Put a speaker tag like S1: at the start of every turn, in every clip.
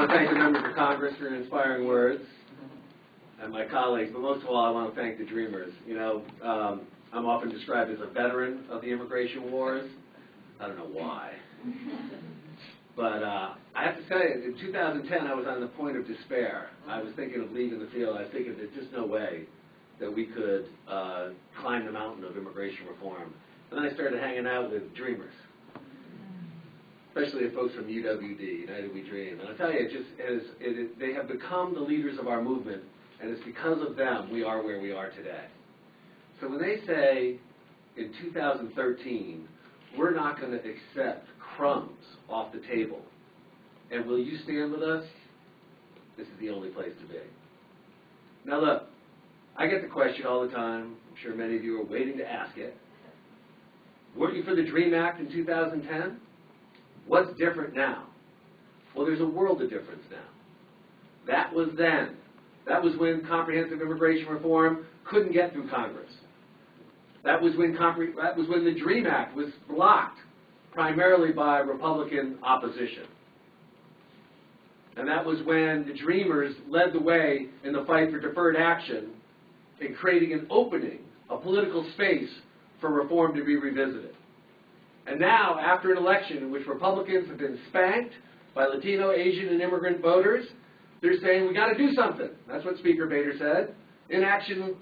S1: want to thank the members of Congress for your inspiring words, and my colleagues, but most of all, I want to thank the Dreamers. You know, I'm often described as a veteran of the immigration wars. I don't know why. But I have to say, in 2010, I was on the point of despair. I was thinking of leaving the field. I was thinking there's just no way that we could climb the mountain of immigration reform. And then I started hanging out with Dreamers, especially the folks from UWD, United We Dream. And I tell you, they have become the leaders of our movement, and it's because of them we are where we are today. So when they say in 2013, we're not going to accept crumbs off the table, and will you stand with us? This is the only place to be. Now look, I get the question all the time. I'm sure many of you are waiting to ask it. Weren't you for the DREAM Act in 2010? What's different now? Well, there's a world of difference now. That was then. That was when comprehensive immigration reform couldn't get through Congress. That was when the DREAM Act was blocked primarily by Republican opposition. And that was when the Dreamers led the way in the fight for deferred action in creating an opening, a political space for reform to be revisited. And now, after an election in which Republicans have been spanked by Latino, Asian, and immigrant voters, they're saying, we got to do something. That's what Speaker Boehner said. Inaction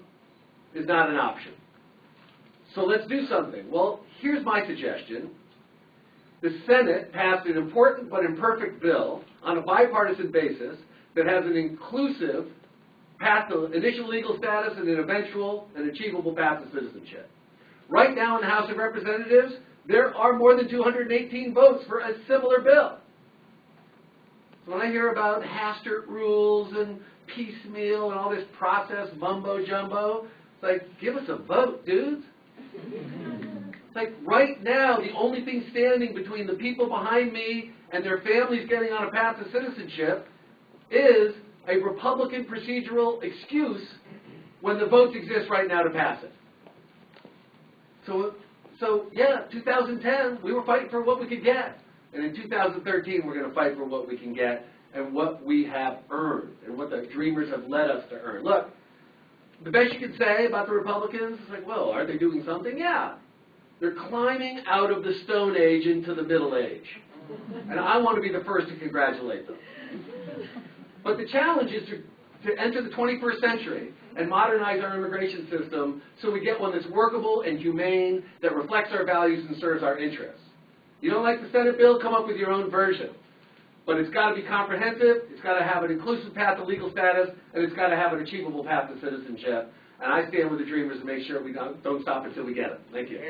S1: is not an option. So let's do something. Well, here's my suggestion. The Senate passed an important but imperfect bill on a bipartisan basis that has an inclusive path to initial legal status and an eventual and achievable path to citizenship. Right now in the House of Representatives, there are more than 218 votes for a similar bill. So when I hear about Hastert rules and piecemeal and all this process mumbo-jumbo, it's like, give us a vote, dudes. It's like right now, the only thing standing between the people behind me and their families getting on a path to citizenship is a Republican procedural excuse when the votes exist right now to pass it. So yeah, 2010, we were fighting for what we could get. And in 2013, we're going to fight for what we can get and what we have earned and what the Dreamers have led us to earn. Look, the best you can say about the Republicans is like, well, are they doing something? Yeah. They're climbing out of the Stone Age into the Middle Age. And I want to be the first to congratulate them. But the challenge is to enter the 21st century and modernize our immigration system so we get one that's workable and humane, that reflects our values and serves our interests. You don't like the Senate bill? Come up with your own version. But it's got to be comprehensive, it's got to have an inclusive path to legal status, and it's got to have an achievable path to citizenship. And I stand with the Dreamers to make sure we don't stop until we get it. Thank you.